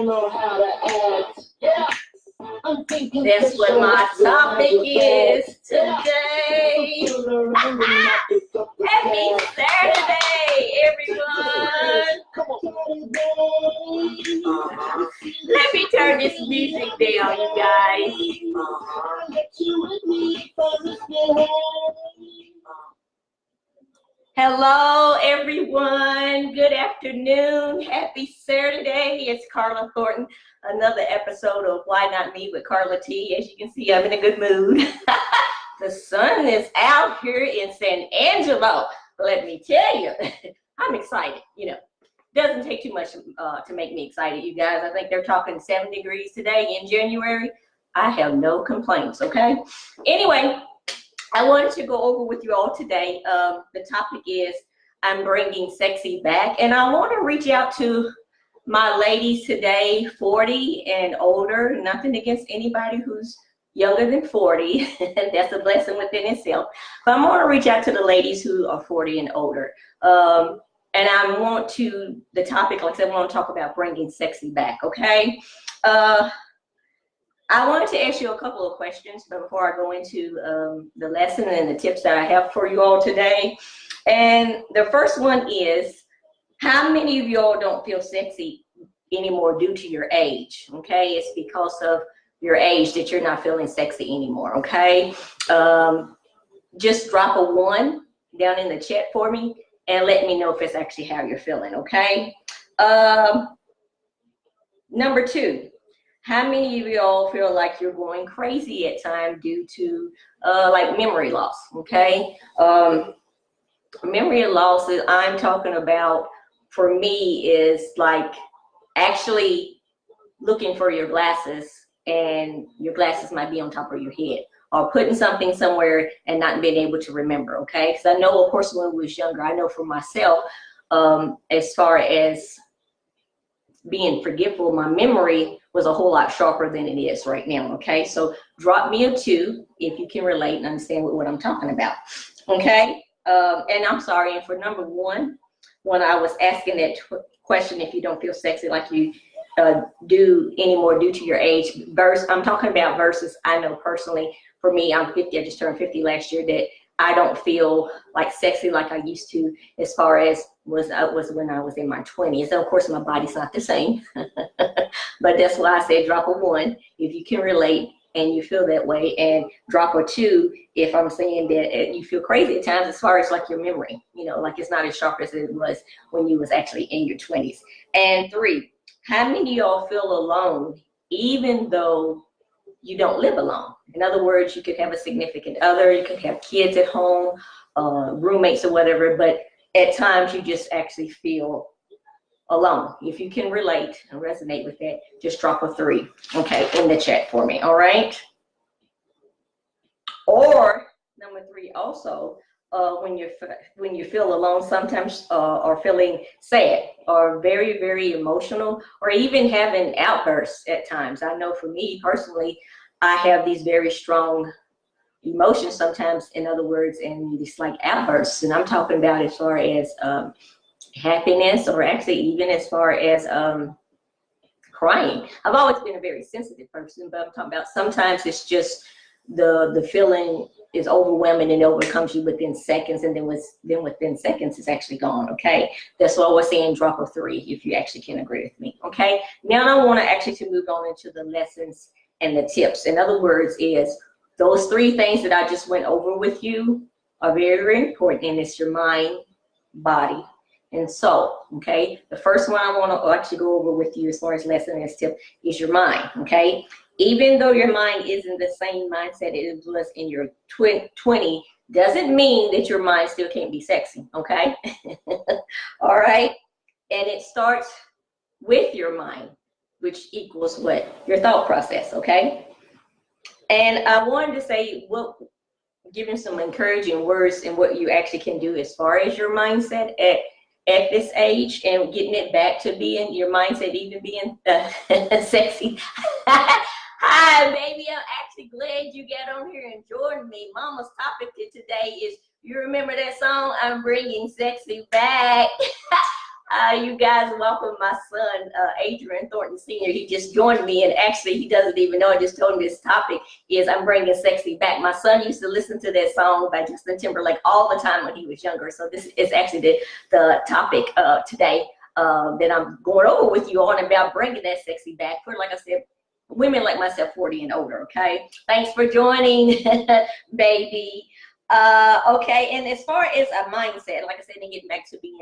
know how to act. Yeah. That's what my topic is today. Happy Saturday, everyone. Let me turn this music down, you guys. Hello, everyone. Good afternoon. Happy Saturday. It's Carla Thornton. Another episode of Why Not Me with Carla T. As you can see, I'm in a good mood. The sun is out here in San Angelo. Let me tell you, I'm excited. You know, doesn't take too much to make me excited, you guys. I think they're talking 7 degrees today in January. I have no complaints, okay? Anyway, I wanted to go over with you all today. The topic is I'm bringing sexy back, and I want to reach out to my ladies today, 40 and older. Nothing against anybody who's younger than 40. That's a blessing within itself. But I want to reach out to the ladies who are 40 and older. And I want to, the topic, like I said, I want to talk about bringing sexy back, okay? I wanted to ask you a couple of questions before I go into the lesson and the tips that I have for you all today. And the first one is, how many of y'all don't feel sexy anymore due to your age? Okay, it's because of your age that you're not feeling sexy anymore, okay? Just drop a 1 down in the chat for me and let me know if it's actually how you're feeling, okay? Number 2. How many of y'all feel like you're going crazy at times due to like memory loss, okay? Memory loss that I'm talking about for me is like actually looking for your glasses and your glasses might be on top of your head, or putting something somewhere and not being able to remember, okay? Because I know, of course, when we was younger, I know for myself, as far as being forgetful, my memory was a whole lot sharper than it is right now, okay? So drop me a 2 if you can relate and understand what I'm talking about, okay? And I'm sorry, and for number 1, when I was asking that question, if you don't feel sexy like you do anymore due to your age, I'm talking about versus, I know personally, for me, I'm 50, I just turned 50 last year, that I don't feel like sexy like I used to as far as was when I was in my 20s. And of course, my body's not the same. But that's why I said drop a 1 if you can relate and you feel that way, and drop a 2 if I'm saying that you feel crazy at times as far as like your memory, you know, like it's not as sharp as it was when you was actually in your 20s. And 3, how many of y'all feel alone even though you don't live alone? In other words, you could have a significant other, you could have kids at home, roommates or whatever, but at times you just actually feel alone. If you can relate and resonate with that, just drop a 3, okay, in the chat for me, all right? Or number 3 also, when you feel alone sometimes, or feeling sad or very, very emotional, or even having outbursts at times. I know for me personally, I have these very strong emotions sometimes, in other words, and these like outbursts, and I'm talking about as far as happiness, or actually even as far as crying. I've always been a very sensitive person, but I'm talking about sometimes it's just the feeling is overwhelming and it overcomes you within seconds, and then within seconds it's actually gone, okay? That's what I was saying, drop a 3 if you actually can agree with me, okay? Now I want to actually to move on into the lessons and the tips. In other words, is those 3 things that I just went over with you are very, very important, and it's your mind, body, and soul, okay? The first one I want to actually go over with you as far as lesson and tip is your mind, okay? Even though your mind isn't the same mindset it was in your 20, doesn't mean that your mind still can't be sexy, okay? All right? And it starts with your mind, which equals what? Your thought process, okay? And I wanted to say, well, giving some encouraging words and what you actually can do as far as your mindset at this age, and getting it back to being your mindset, even being sexy. Hi, baby. I'm actually glad you got on here and joined me. Mama's topic today is, you remember that song, I'm bringing sexy back? You guys welcome my son, Adrian Thornton Sr. He just joined me, and actually he doesn't even know. I just told him this topic is I'm bringing sexy back. My son used to listen to that song by Justin Timberlake all the time when he was younger. So this is actually the topic today that I'm going over with you on about bringing that sexy back for, like I said, women like myself, 40 and older. Okay, thanks for joining, baby. Okay, and as far as a mindset, like I said, and getting back to being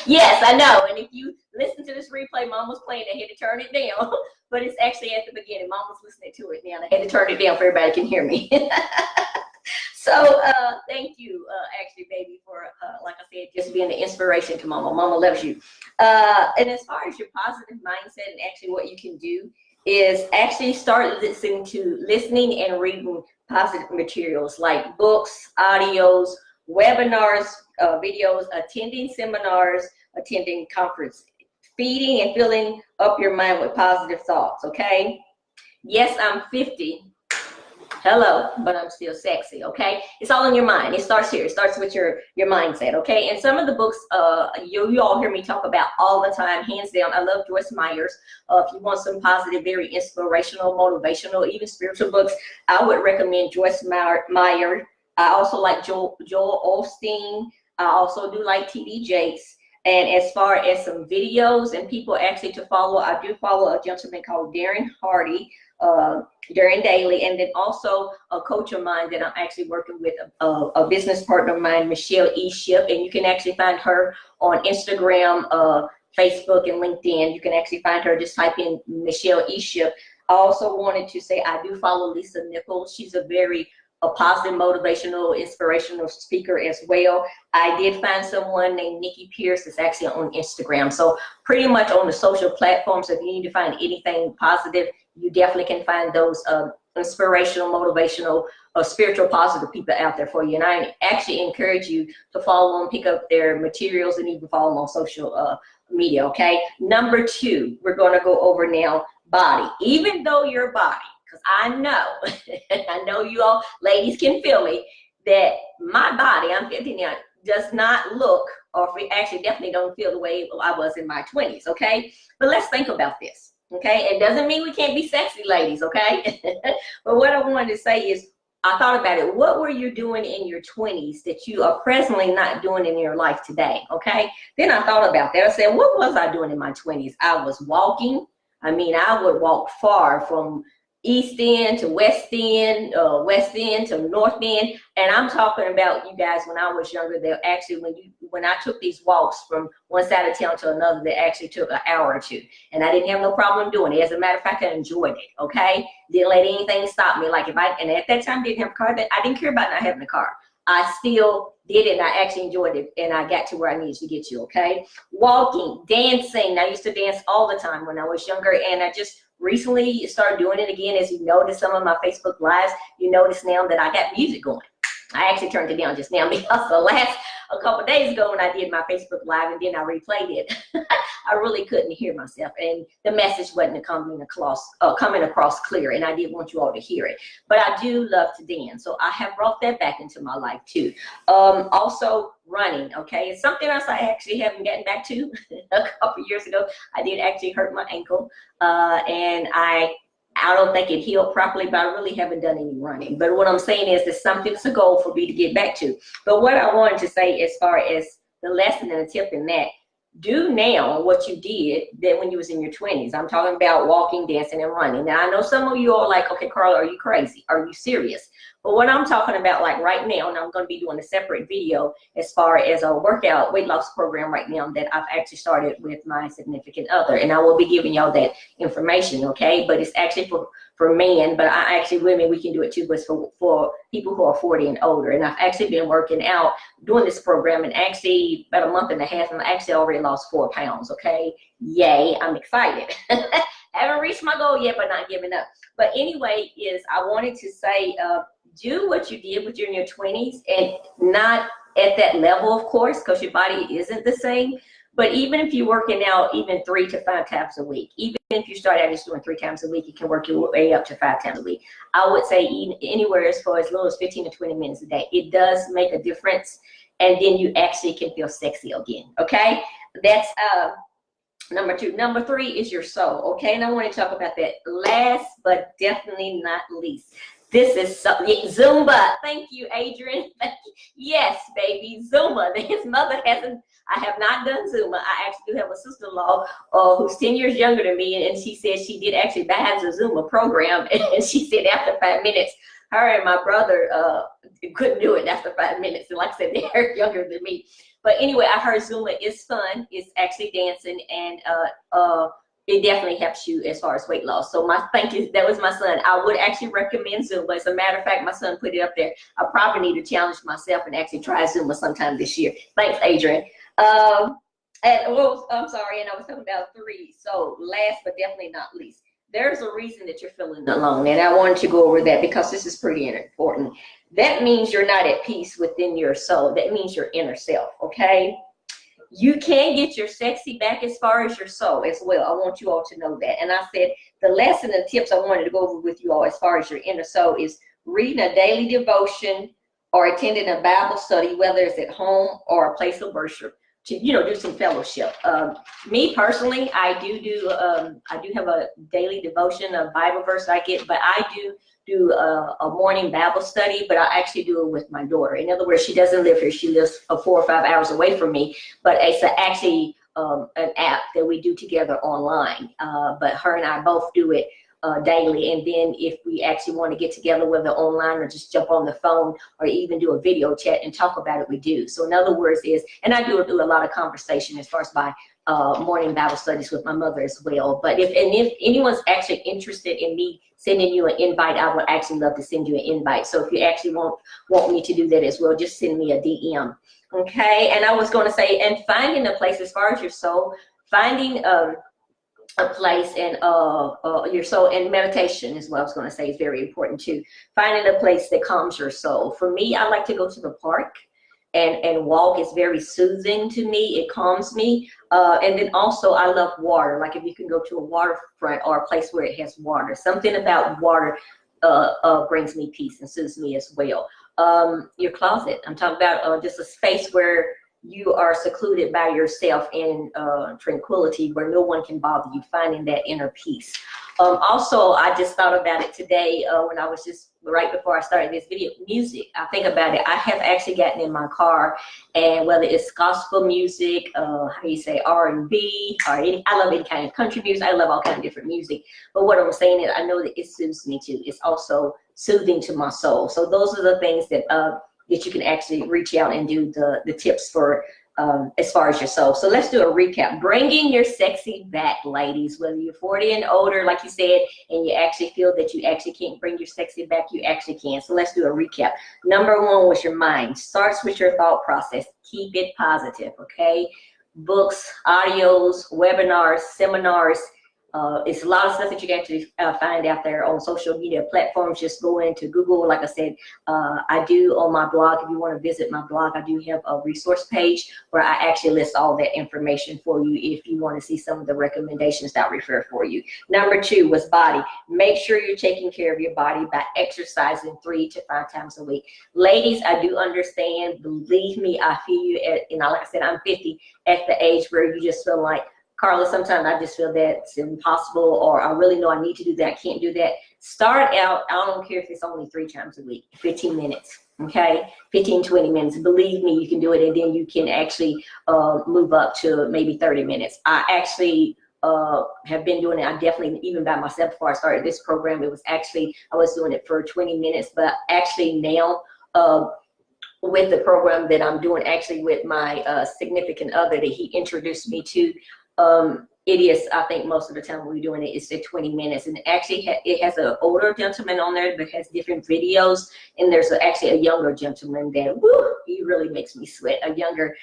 yes, I know. And if you listen to this replay, Mom was playing, I had to turn it down, but it's actually at the beginning. Mom was listening to it now, I had to turn it down for everybody can hear me. So thank you, actually, baby, for like I said, just being the inspiration to Mama. Mama loves you. And as far as your positive mindset, and actually what you can do is actually start listening and reading positive materials like books, audios, webinars, videos, attending seminars, attending conference, feeding and filling up your mind with positive thoughts. Okay, yes, I'm 50. Hello, but I'm still sexy. Okay, it's all in your mind. It starts here. It starts with your mindset. Okay, and some of the books you all hear me talk about all the time, hands down. I love Joyce Meyer's. If you want some positive, very inspirational, motivational, even spiritual books, I would recommend Joyce Meyer. I also like Joel Osteen. I also do like T.D. Jakes. And as far as some videos and people actually to follow, I do follow a gentleman called Darren Hardy. During daily, and then also a coach of mine that I'm actually working with, a business partner of mine, Michelle E. Ship, and you can actually find her on Instagram, Facebook, and LinkedIn. You can actually find her, just type in Michelle E. Ship. I also wanted to say I do follow Lisa Nichols. She's a positive, motivational, inspirational speaker as well. I did find someone named Nikki Pierce that's actually on Instagram. So pretty much on the social platforms, if you need to find anything positive, you definitely can find those inspirational, motivational, spiritual, positive people out there for you. And I actually encourage you to follow them, pick up their materials, and even follow them on social media. Okay. Number 2, we're going to go over now body. Even though your body, because I know, I know you all ladies can feel me, that my body, I'm 50 now, does not look, or actually definitely don't feel the way I was in my 20s. Okay. But let's think about this. Okay, it doesn't mean we can't be sexy, ladies, okay? But what I wanted to say is, I thought about it. What were you doing in your 20s that you are presently not doing in your life today, okay? Then I thought about that. I said, what was I doing in my 20s? I was walking. I mean, I would walk far from East End to West End to North End, and I'm talking about, you guys, when I was younger, they actually, when I took these walks from one side of town to another, they actually took an hour or two, and I didn't have no problem doing it. As a matter of fact, I enjoyed it. Okay, didn't let anything stop me. Like and at that time didn't have a car, I didn't care about not having a car. I still did it, and I actually enjoyed it, and I got to where I needed to get to. Okay, walking, dancing. I used to dance all the time when I was younger, and I just recently started doing it again. As you notice some of my Facebook lives, you notice now that I got music going. I actually turned it down just now because a couple days ago when I did my Facebook live and then I replayed it, I really couldn't hear myself, and the message wasn't coming across clear, and I did want you all to hear it. But I do love to dance, so I have brought that back into my life too. Also running, okay, it's something else I actually haven't gotten back to. A couple years ago, I did actually hurt my ankle, and I don't think it healed properly, but I really haven't done any running. But what I'm saying is there's something that's a goal for me to get back to. But what I wanted to say as far as the lesson and the tip in that, do now what you did then when you was in your 20s. I'm talking about walking, dancing, and running. Now, I know some of you are like, okay, Carla, are you crazy? Are you serious? But what I'm talking about, like right now, and I'm going to be doing a separate video as far as a workout weight loss program right now that I've actually started with my significant other, and I will be giving y'all that information, okay? But it's actually for men, but women, we can do it too, but it's for people who are 40 and older. And I've actually been working out, doing this program, and actually about a month and a half, and I actually already lost 4 pounds, okay? Yay, I'm excited. Haven't reached my goal yet, but not giving up. But anyway, I wanted to say, do what you did when you're in your 20s, and not at that level, of course, because your body isn't the same. But even if you're working out even 3 to 5 times a week, even if you start out just doing 3 times a week, you can work your way up to 5 times a week. I would say anywhere as far as little as 15 to 20 minutes a day. It does make a difference, and then you actually can feel sexy again, okay? That's number 2. Number 3 is your soul, okay? And I want to talk about that last but definitely not least. This is Zumba. Thank you, Adrian. Yes, baby, Zumba. His mother hasn't, I have not done Zumba. I actually do have a sister-in-law who's 10 years younger than me, and she said she did actually buy the Zumba program, and she said after 5 minutes, her and my brother couldn't do it after 5 minutes. And like I said, they're younger than me. But anyway, I heard Zumba is fun. It's actually dancing, and it definitely helps you as far as weight loss. So thank you. That was my son. I would actually recommend Zumba. As a matter of fact, my son put it up there. I probably need to challenge myself and actually try Zumba sometime this year. Thanks, Adrian. And well, I'm sorry, and I was talking about 3. So last but definitely not least, there's a reason that you're feeling alone, and I wanted to go over that because this is pretty important. That means you're not at peace within your soul. That means your inner self, okay? You can get your sexy back as far as your soul as well. I want you all to know that. And I said the lesson and tips I wanted to go over with you all as far as your inner soul is reading a daily devotion or attending a Bible study, whether it's at home or a place of worship, to, you know, do some fellowship. Me personally, I do have a daily devotion, a Bible verse I get, but I do a morning Bible study, but I actually do it with my daughter. In other words, she doesn't live here. She lives 4 or 5 hours away from me, but it's actually an app that we do together online. But her and I both do it daily, and then if we actually want to get together, whether online or just jump on the phone or even do a video chat and talk about it, we do. So in other words and I do a lot of conversation as far as my morning Bible studies with my mother as well. But if anyone's actually interested in me sending you an invite, I would actually love to send you an invite. So if you actually want me to do that as well, just send me a DM. Okay. And I was going to say, and finding a place as far as your soul, finding a place and your soul, and meditation is what I was going to say is very important too. Finding a place that calms your soul. For me, I like to go to the park and walk. Is very soothing to me. It calms me. And then also I love water. Like if you can go to a waterfront or a place where it has water, something about water brings me peace and soothes me as well. Your closet. I'm talking about just a space where you are secluded by yourself in tranquility, where no one can bother you, finding that inner peace. Also, I just thought about it today when I was just right before I started this video. Music. I think about it. I have actually gotten in my car, and whether it's gospel music, how do you say, R&B, or I love any kind of country music. I love all kinds of different music. But what I'm saying is, I know that it soothes me too. It's also soothing to my soul. So those are the things that that you can actually reach out and do the tips for as far as your soul. So let's do a recap. Bringing your sexy back, ladies. Whether you're 40 and older, like you said, and you actually feel that you actually can't bring your sexy back, you actually can. So let's do a recap. Number 1 was your mind. Starts with your thought process. Keep it positive, okay? Books, audios, webinars, seminars. It's a lot of stuff that you can actually find out there on social media platforms. Just go into Google. Like I said, I do on my blog. If you want to visit my blog, I do have a resource page where I actually list all that information for you if you want to see some of the recommendations that I refer for you. Number 2 was body. Make sure you're taking care of your body by exercising 3 to 5 times a week. Ladies, I do understand. Believe me, I feel you. Like I said, I'm 50, at the age where you just feel like, Carla, sometimes I just feel that it's impossible, or I really know I need to do that. I can't do that. Start out, I don't care if it's only 3 times a week, 15 minutes, okay? 15, 20 minutes. Believe me, you can do it, and then you can actually move up to maybe 30 minutes. I actually have been doing it. I definitely, even by myself before I started this program, it was actually, I was doing it for 20 minutes, but actually now, with the program that I'm doing, actually with my significant other that he introduced me to, it is, I think most of the time we're doing it, it's at 20 minutes. And actually it has an older gentleman on there that has different videos. And there's actually a younger gentleman that, woo, he really makes me sweat. A younger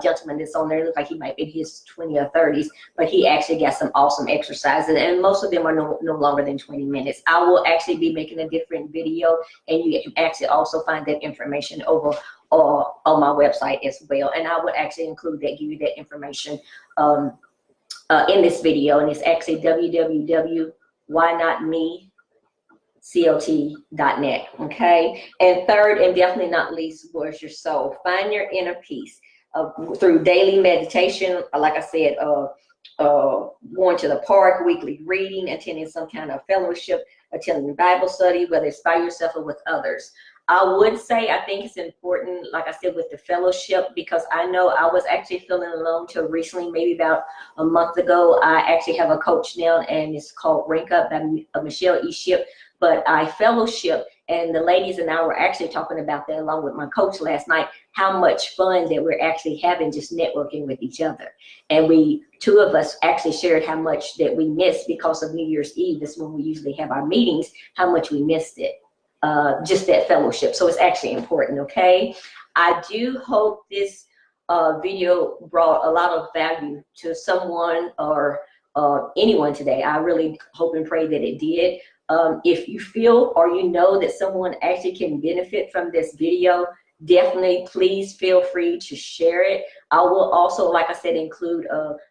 gentleman that's on there, looks like he might be in his 20s or 30s, but he actually got some awesome exercises. And most of them are no longer than 20 minutes. I will actually be making a different video, and you can actually also find that information over on my website as well. And I would actually include that, give you that information in this video, and it's actually www.whynotmecot.net. Okay. And third, and definitely not least, was your soul. Find your inner peace. through daily meditation, like I said, going to the park, weekly reading, attending some kind of fellowship, attending Bible study, whether it's by yourself or with others. I would say I think it's important, like I said, with the fellowship, because I know I was actually feeling alone till recently, maybe about a month ago. I actually have a coach now, and it's called Rank Up by Michelle E. Ship. But I fellowship, and the ladies and I were actually talking about that along with my coach last night, how much fun that we're actually having just networking with each other. And two of us actually shared how much that we missed because of New Year's Eve. That's when we usually have our meetings, how much we missed it. Just that fellowship. So it's actually important, okay? I do hope this video brought a lot of value to someone or anyone today. I really hope and pray that it did. If you feel or you know that someone actually can benefit from this video, definitely please feel free to share it. I will also, like I said, include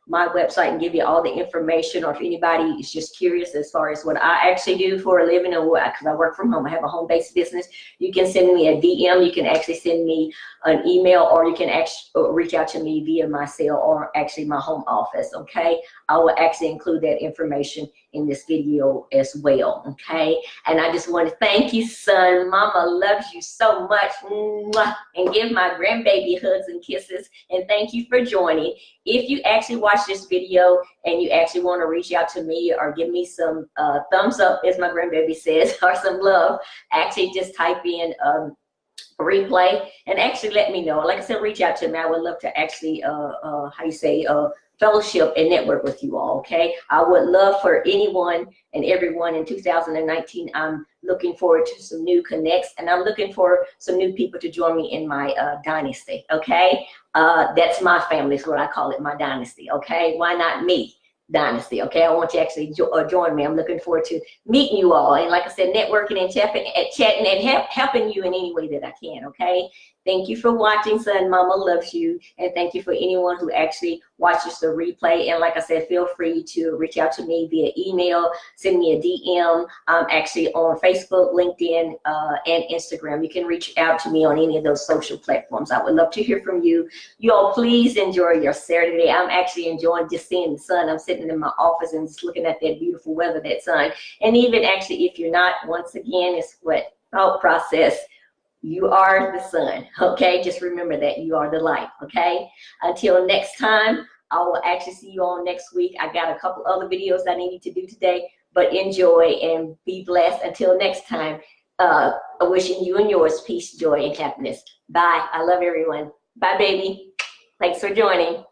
my website and give you all the information, or if anybody is just curious as far as what I actually do for a living, and what, because I work from home, I have a home-based business. You can send me a DM, you can actually send me an email, or you can actually reach out to me via my cell or actually my home office, okay? I will actually include that information in this video as well, okay? And I just want to thank you, son. Mama loves you so much. Mwah. And give my grandbaby hugs and kisses. And thank you for joining. If you actually watch this video and you actually want to reach out to me or give me some thumbs up, as my grandbaby says, or some love, actually just type in replay and actually let me know. Like I said, reach out to me. I would love to actually, fellowship and network with you all, okay? I would love for anyone and everyone in 2019. I'm looking forward to some new connects, and I'm looking for some new people to join me in my dynasty, okay? That's my family, is what I call it, my dynasty, okay? Why not me? Dynasty, okay? I want you to actually join me. I'm looking forward to meeting you all, and like I said, networking and chatting and helping you in any way that I can, okay? Thank you for watching, son. Mama loves you. And thank you for anyone who actually watches the replay. And like I said, feel free to reach out to me via email, send me a DM. I'm actually on Facebook, LinkedIn, and Instagram. You can reach out to me on any of those social platforms. I would love to hear from you. You all please enjoy your Saturday. I'm actually enjoying just seeing the sun. I'm sitting in my office and just looking at that beautiful weather, that sun. And even actually, if you're not, once again, it's what thought process. You are the sun, okay? Just remember that you are the light, okay? Until next time, I will actually see you all next week. I got a couple other videos I needed to do today, but enjoy and be blessed. Until next time, wishing you and yours peace, joy, and happiness. Bye. I love everyone. Bye, baby. Thanks for joining.